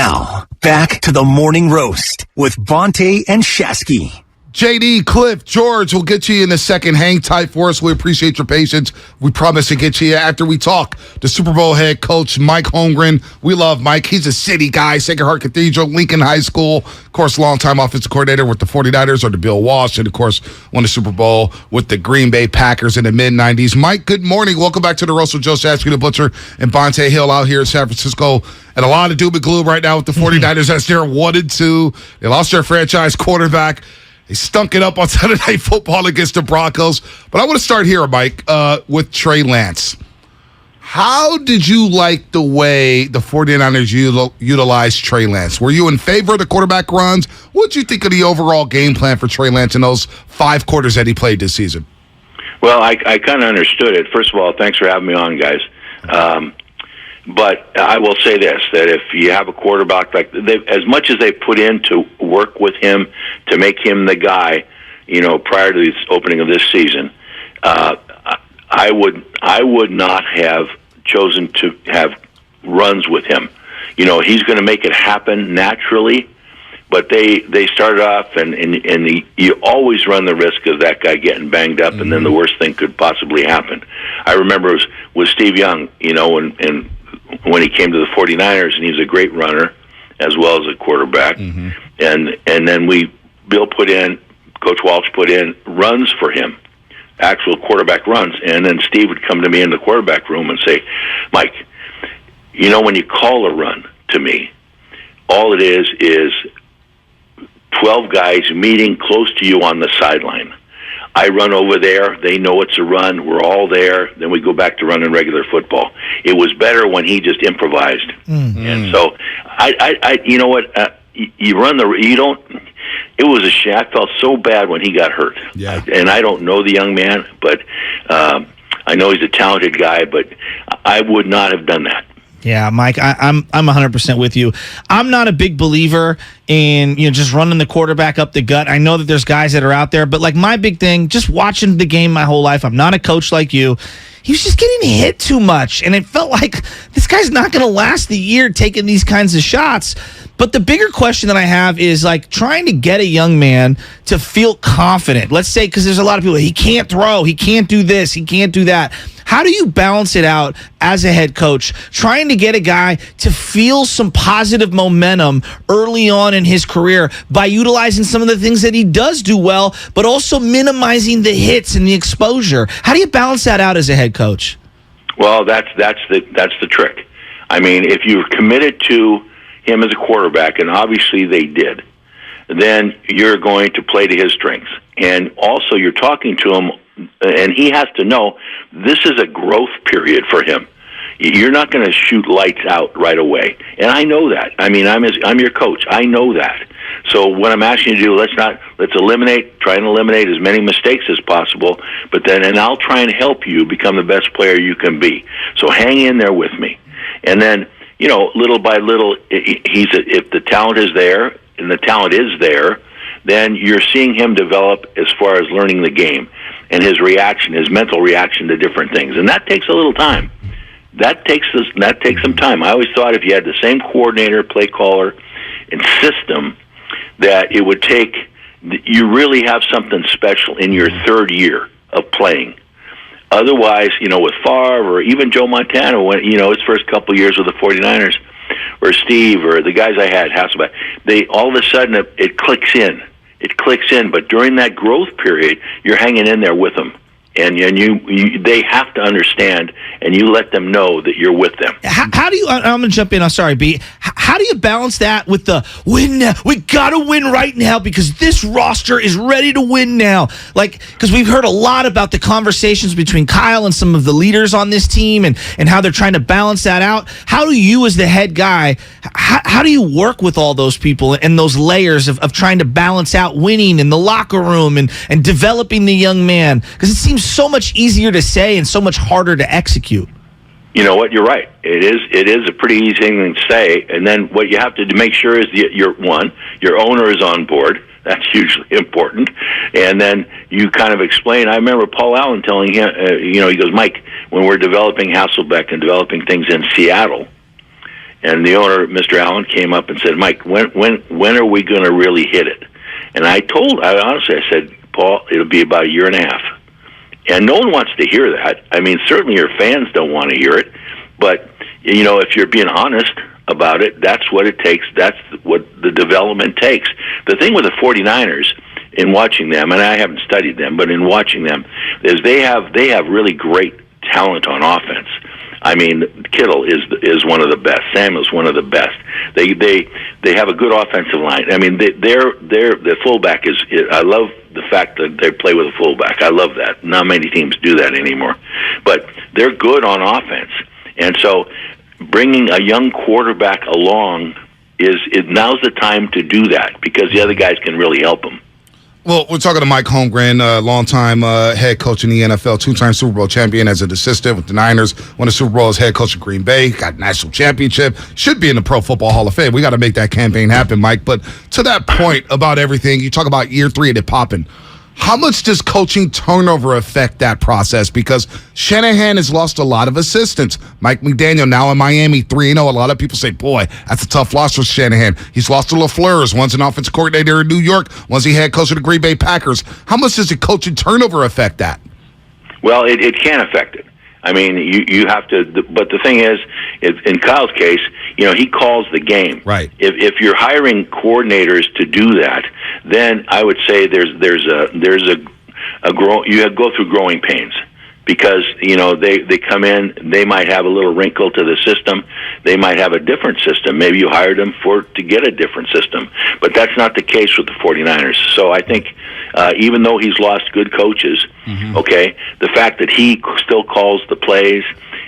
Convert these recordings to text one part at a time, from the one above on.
Now, back to the Morning Roast with Bonte and Shasky. JD, Cliff, George will get you in a second. Hang tight for us. We appreciate your patience. We promise to get you after we talk. The Super Bowl head coach, Mike Holmgren. We love Mike. He's a city guy, Sacred Heart Cathedral, Lincoln High School. Of course, longtime offensive coordinator with the 49ers under Bill Walsh. And, of course, won the Super Bowl with the Green Bay Packers in the mid-'90s. Mike, good morning. Welcome back to the Roast with Joe Shasky, the Butcher, and Bonte Hill out here in San Francisco. And a lot of doom and gloom right now with the 49ers as they're 1-2. They lost their franchise quarterback. They stunk it up on Sunday Night Football against the Broncos. But I want to start here, Mike, with Trey Lance. How did you like the way the 49ers utilized Trey Lance? Were you in favor of the quarterback runs? What did you think of the overall game plan for Trey Lance in those 5 quarters that he played this season? Well, I kind of understood it. First of all, thanks for having me on, guys. But I will say this, that if you have a quarterback, like as much as they put in to work with him to make him the guy, prior to the opening of this season, I would not have chosen to have runs with him. He's going to make it happen naturally, but they started off, and you always run the risk of that guy getting banged up, and then the worst thing could possibly happen. I remember it was Steve Young, when he came to the 49ers, and he's a great runner as well as a quarterback. And then Coach Walsh put in runs for him, actual quarterback runs. And then Steve would come to me in the quarterback room and say, Mike, when you call a run to me, all it is 12 guys meeting close to you on the sideline. I run over there. They know it's a run. We're all there. Then we go back to running regular football. It was better when he just improvised. And so, you know what? You run you don't. It was a shame. I felt so bad when he got hurt. Yeah. And I don't know the young man, but I know he's a talented guy. But I would not have done that. Yeah, Mike, I'm 100% with you. I'm not a big believer in just running the quarterback up the gut. I know that there's guys that are out there, but my big thing, just watching the game my whole life, I'm not a coach like you. He was just getting hit too much, and it felt like this guy's not going to last the year taking these kinds of shots. But the bigger question that I have is trying to get a young man to feel confident. Let's say, because there's a lot of people, he can't throw, he can't do this, he can't do that. How do you balance it out as a head coach, trying to get a guy to feel some positive momentum early on in his career by utilizing some of the things that he does do well, but also minimizing the hits and the exposure? How do you balance that out as a head coach? Well, that's the trick. I mean, if you're committed to him as a quarterback, and obviously they did, then you're going to play to his strengths. And also you're talking to him, and he has to know this is a growth period for him. You're not going to shoot lights out right away. And I know that. I mean, I'm your coach. I know that. So what I'm asking you to do, let's try and eliminate as many mistakes as possible, and I'll try and help you become the best player you can be. So hang in there with me. And then, little by little, if the talent is there, and the talent is there, then you're seeing him develop as far as learning the game and his mental reaction to different things. And that takes a little time. That takes some time. I always thought if you had the same coordinator, play caller, and system, that it would take, you really have something special in your third year of playing. Otherwise, with Favre or even Joe Montana, when his first couple of years with the 49ers, or Steve or the guys I had, Hasselbeck, they all of a sudden it clicks in. It clicks in, but during that growth period, you're hanging in there with them. And they have to understand, and you let them know that you're with them. How do you? I'm going to jump in. I'm sorry, B. How do you balance that with the win now? We got to win right now because this roster is ready to win now. Because we've heard a lot about the conversations between Kyle and some of the leaders on this team, and how they're trying to balance that out. How do you, as the head guy, how do you work with all those people and those layers of trying to balance out winning in the locker room and developing the young man? Because it seems so much easier to say and so much harder to execute. You know what? You're right. It is a pretty easy thing to say, and then what you have to make sure is your owner is on board. That's hugely important. And then you kind of explain. I remember Paul Allen telling him, he goes, Mike, when we're developing Hasselbeck and developing things in Seattle, And the owner, Mr. Allen, came up and said, "Mike, when are we going to really hit it?" And I said, "Paul, it'll be about a year and a half." And no one wants to hear that. I mean, certainly your fans don't want to hear it, but if you're being honest about it, that's what it takes. That's what the development takes. The thing with the 49ers, in watching them, and I haven't studied them, but in watching them, is they have really great talent on offense. I mean, Kittle is one of the best. Samuel's one of the best. They have a good offensive line. I mean, the fullback is. I love the fact that they play with a fullback. I love that. Not many teams do that anymore, but they're good on offense. And so, bringing a young quarterback along now's the time to do that because the other guys can really help them. Well, we're talking to Mike Holmgren, longtime head coach in the NFL, two-time Super Bowl champion as an assistant with the Niners, won a Super Bowl as head coach of Green Bay, got a national championship, should be in the Pro Football Hall of Fame. We got to make that campaign happen, Mike. But to that point about everything, you talk about year 3 and it popping. How much does coaching turnover affect that process? Because Shanahan has lost a lot of assistants. Mike McDaniel now in Miami, 3-0. A lot of people say, boy, that's a tough loss for Shanahan. He's lost to LaFleur's. One's an offensive coordinator in New York. One's he head coach of the Green Bay Packers. How much does the coaching turnover affect that? Well, it can affect it. I mean, you have to, but the thing is, in Kyle's case, he calls the game. Right. If you're hiring coordinators to do that, then I would say you go through growing pains because they come in, they might have a little wrinkle to the system, they might have a different system. Maybe you hired them to get a different system, but that's not the case with the 49ers. So I think even though he's lost good coaches, okay, the fact that he still calls the plays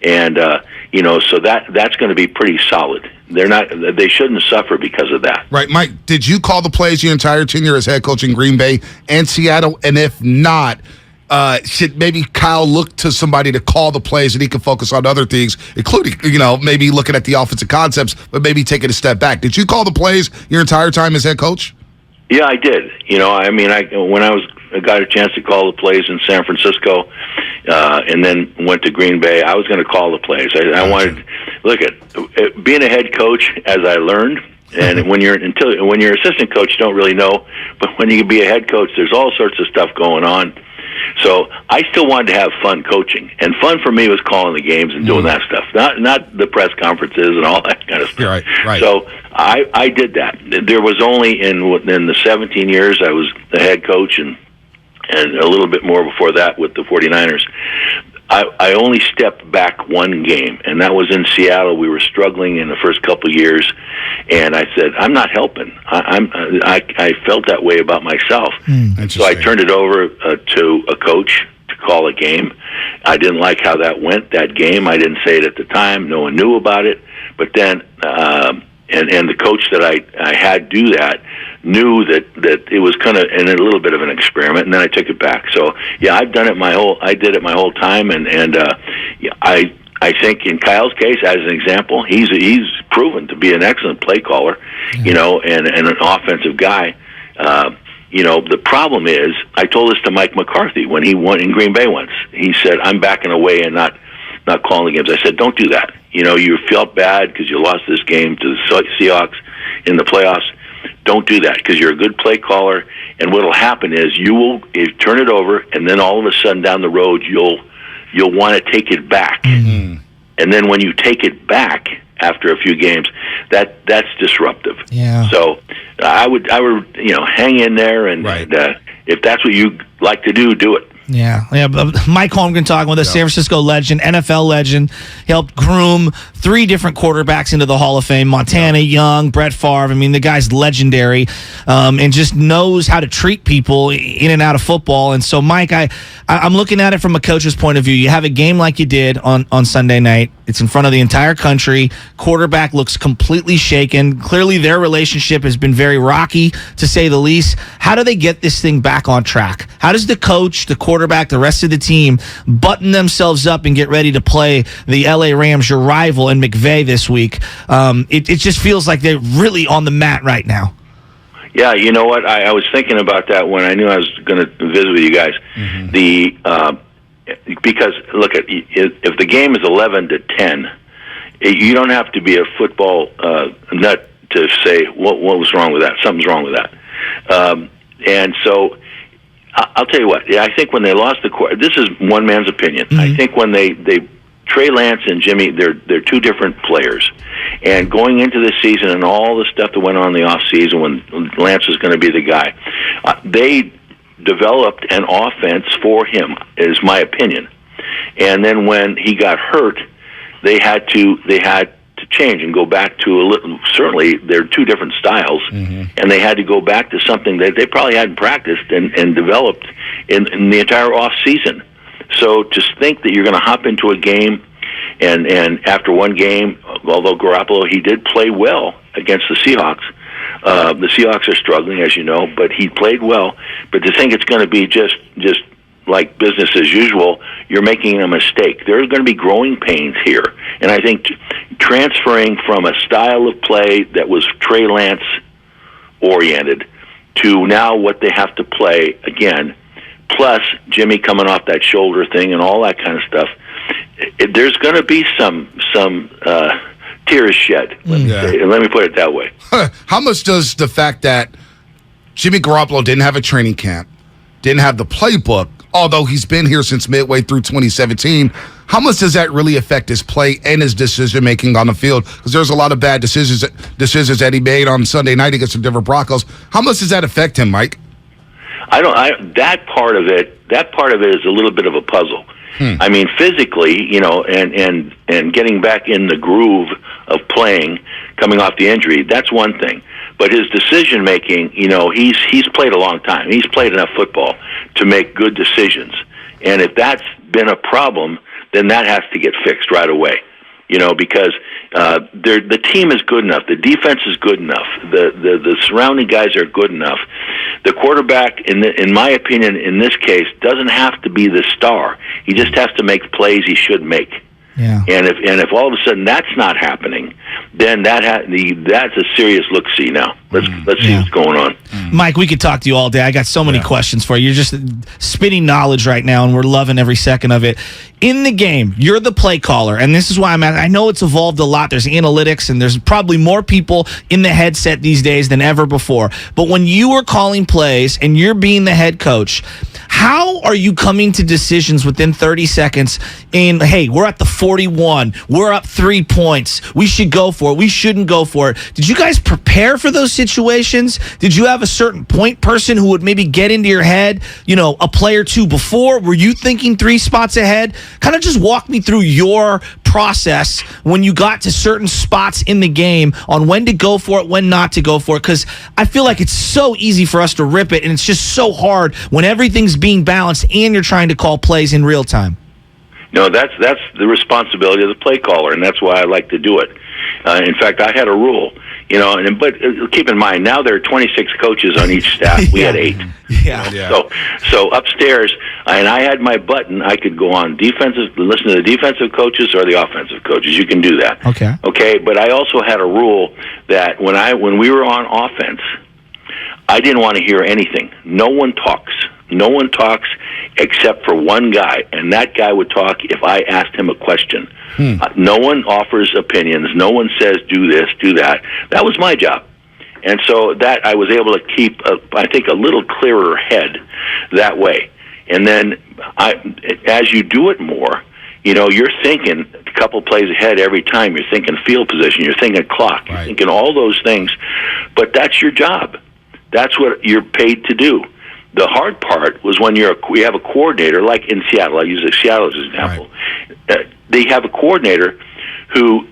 and so that's going to be pretty solid. They shouldn't suffer because of that. Right. Mike, did you call the plays your entire tenure as head coach in Green Bay and Seattle? And if not, should maybe Kyle look to somebody to call the plays and he can focus on other things, including, maybe looking at the offensive concepts, but maybe taking a step back? Did you call the plays your entire time as head coach? Yeah, I did. When I got a chance to call the plays in San Francisco, and then went to Green Bay, I was going to call the plays. I wanted, look at being a head coach, as I learned, and when you're assistant coach, you don't really know, but when you can be a head coach, there's all sorts of stuff going on. So I still wanted to have fun coaching, and fun for me was calling the games and doing that stuff, not the press conferences and all that kind of stuff. Right. So I did that. There was only in the 17 years I was the head coach and a little bit more before that with the 49ers. I only stepped back one game, and that was in Seattle. We were struggling in the first couple of years, and I said, "I'm not helping." I felt that way about myself, so I turned it over to a coach to call a game. I didn't like how that went. That game, I didn't say it at the time. No one knew about it, but then and the coach that I had do that knew that it was kind of a little bit of an experiment, and then I took it back. So yeah, I did it my whole time, and I think in Kyle's case, as an example, he's proven to be an excellent play caller, and an offensive guy. The problem is, I told this to Mike McCarthy when he won in Green Bay once. He said, "I'm backing away and not calling games." I said, "Don't do that. You felt bad because you lost this game to the Seahawks in the playoffs. Don't do that because you're a good play caller, and what'll happen is you turn it over, and then all of a sudden down the road you'll want to take it back, and then when you take it back after a few games, that's disruptive." Yeah. So I would hang in there, and if that's what you like to do, do it. Yeah. Mike Holmgren talking with us, San Francisco legend, NFL legend. He helped groom 3 different quarterbacks into the Hall of Fame. Montana, Young, Brett Favre. I mean, the guy's legendary, and just knows how to treat people in and out of football. And so, Mike, I'm looking at it from a coach's point of view. You have a game like you did on Sunday night. It's in front of the entire country. Quarterback looks completely shaken. Clearly, their relationship has been very rocky, to say the least. How do they get this thing back on track? How does the coach, the quarterback, the rest of the team button themselves up and get ready to play the LA Rams, your rival, in McVay this week? It just feels like they're really on the mat right now. Yeah, you know what? I was thinking about that when I knew I was going to visit with you guys. Because look, if the game is 11-10, You don't have to be a football nut to say what was wrong with that. Something's wrong with that. And so I'll tell you what. Yeah, I think when they lost the court, this is one man's opinion. Mm-hmm. I think when they Trey Lance and Jimmy, they're two different players. And going into this season and all the stuff that went on in the off season when Lance was going to be the guy, they developed an offense for him, is my opinion. And then when he got hurt, they had to change and go back to a little. Certainly, they're two different styles, mm-hmm. and they had to go back to something that they probably hadn't practiced and developed in the entire off season. So to think that you're going to hop into a game, and after one game, although Garoppolo, he did play well against the Seahawks. The Seahawks are struggling, as you know, but he played well. But to think it's going to be just like business as usual, you're making a mistake. There's going to be growing pains here. And I think transferring from a style of play that was Trey Lance oriented to now what they have to play again, plus Jimmy coming off that shoulder thing and all that kind of stuff, there's going to be some tears shed. Let me put it that way. How much does the fact that Jimmy Garoppolo didn't have a training camp, didn't have the playbook, although he's been here since midway through 2017, how much does that really affect his play and his decision-making on the field? Because there's a lot of bad decisions that he made on Sunday night against the Denver Broncos. How much does that affect him, Mike? That part of it is a little bit of a puzzle. I mean, physically, and getting back in the groove of playing, coming off the injury, that's one thing. But his decision making, he's played a long time. He's played enough football to make good decisions. And if that's been a problem, then that has to get fixed right away. Because the team is good enough, the defense is good enough, the surrounding guys are good enough. The quarterback, in my opinion, in this case, doesn't have to be the star. He just has to make plays he should make. Yeah. And if all of a sudden that's not happening, then that's a serious look-see now. Let's see what's going on. Mike, we could talk to you all day. I got so many questions for you. You're just spitting knowledge right now, and we're loving every second of it. In the game, you're the play caller, and this is why I know it's evolved a lot. There's analytics, and there's probably more people in the headset these days than ever before. But when you are calling plays and you're being the head coach, how are you coming to decisions within 30 seconds in, hey, we're at the 41, we're up 3 points, we should go for it, we shouldn't go for it? Did you guys prepare for those situations? Did you have a certain point person who would maybe get into your head, a play or two before? Were you thinking 3 spots ahead? Kind of just walk me through your process when you got to certain spots in the game on when to go for it, when not to go for it, because I feel like it's so easy for us to rip it, and it's just so hard when everything's being balanced and you're trying to call plays in real time. No, that's the responsibility of the play caller, and that's why I like to do it. In fact, I had a rule, but keep in mind, now there are 26 coaches on each staff. We had 8. So upstairs, and I had my button. I could go on listen to the defensive coaches or the offensive coaches. You can do that. Okay. But I also had a rule that when we were on offense, I didn't want to hear anything. No one talks except for one guy, and that guy would talk if I asked him a question. No one offers opinions. No one says do this, do that. That was my job. And so that I was able to keep, I think, a little clearer head that way. And then as you do it more, you're thinking a couple plays ahead every time. You're thinking field position. You're thinking clock. You're thinking all those things. But that's your job. That's what you're paid to do. The hard part was when you have a coordinator, like in Seattle. I use Seattle as an example. They have a coordinator who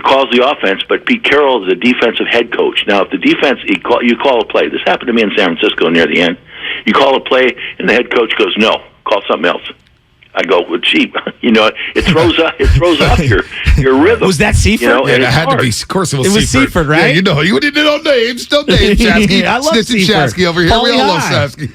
calls the offense, but Pete Carroll is a defensive head coach. Now, if the defense, you call a play. This happened to me in San Francisco near the end. You call a play, and the head coach goes, no, call something else. I go, well, gee, it throws off your rhythm. Was that Seifert? It had to be. Of course it was Seifert. It was Seifert, right? Yeah, you didn't know names. No names, Shasky. I love Seifert. Shasky over here. We all love Shasky.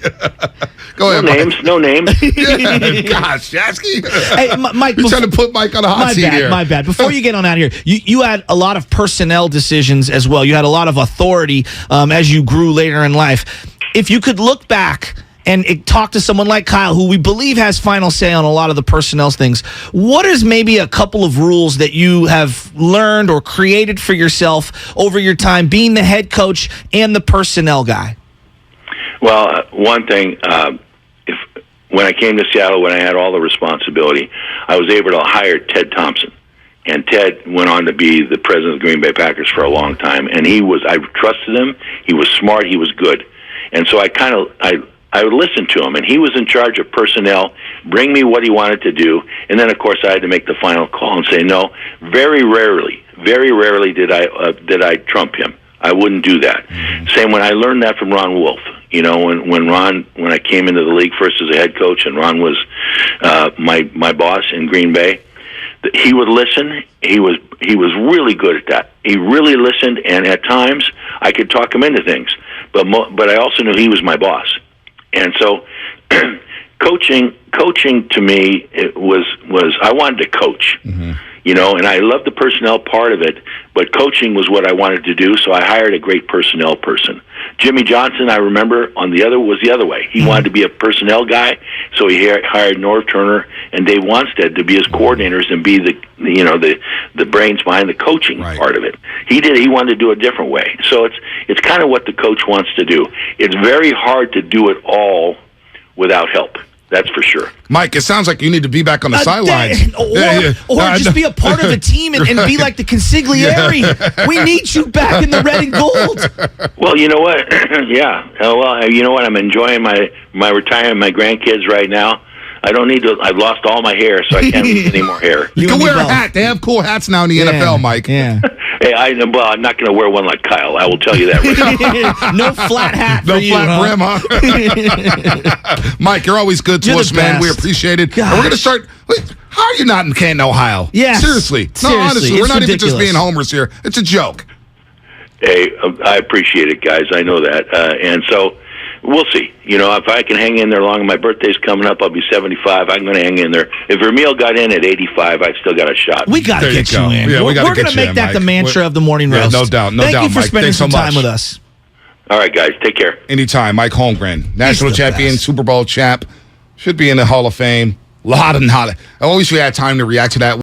Go ahead, Mike. No names. Gosh, Shasky. Hey, Mike. You're trying to put Mike on a hot seat here. My bad. Before you get on out of here, you had a lot of personnel decisions as well. You had a lot of authority as you grew later in life. If you could look back and talk to someone like Kyle, who we believe has final say on a lot of the personnel things, what is maybe a couple of rules that you have learned or created for yourself over your time being the head coach and the personnel guy? Well, one thing, when I came to Seattle, when I had all the responsibility, I was able to hire Ted Thompson. And Ted went on to be the president of the Green Bay Packers for a long time. And I trusted him. He was smart. He was good. And so I would listen to him. And he was in charge of personnel, bring me what he wanted to do. And then, of course, I had to make the final call and say no. Very rarely did I trump him. I wouldn't do that. Same when I learned that from Ron Wolf. When I came into the league first as a head coach, and Ron was my boss in Green Bay, he would listen. He was really good at that. He really listened, and at times I could talk him into things. But I also knew he was my boss, and so coaching to me was I wanted to coach. Mm-hmm. And I loved the personnel part of it, but coaching was what I wanted to do, so I hired a great personnel person. Jimmy Johnson, I remember, was the other way. He wanted to be a personnel guy, so he hired Norv Turner and Dave Wanstead to be his coordinators and be the brains behind the coaching part of it. He wanted to do it a different way. So it's kind of what the coach wants to do. It's very hard to do it all without help. That's for sure. Mike, it sounds like you need to be back on the sidelines. Or just be a part of a team and be like the consigliere. We need you back in the red and gold. Well, you know what? Yeah. Well, you know what? I'm enjoying my retirement, my grandkids right now. I don't need to. I've lost all my hair, so I can't lose any more hair. You can wear a hat. They have cool hats now in the NFL, Mike. Yeah. Hey, I'm not going to wear one like Kyle. I will tell you that right now. No flat hat for no you, flat brim, huh? Mike, you're always good to You're us, the man. We best. appreciate it. Gosh. And we're going to start. How are you not in Canton, Ohio? Yes. Seriously. No, Seriously. honestly, we're It's not even just ridiculous. being homers here. It's a joke. Hey, I appreciate it, guys. I know that. And so we'll see. If I can hang in there long, my birthday's coming up. I'll be 75. I'm going to hang in there. If Vermeil got in at 85, I've still got a shot. We got to There you get you go. in. Yeah, we we're gotta going get to you make in, that Mike. the mantra of the morning Yeah, roast. no doubt. No Thank doubt, you for Mike. spending Thanks so some time much. with us. All right, guys. Take care. Anytime. Mike Holmgren, national the champion, best. Super Bowl champ, should be in the Hall of Fame. I wish we had time to react to that.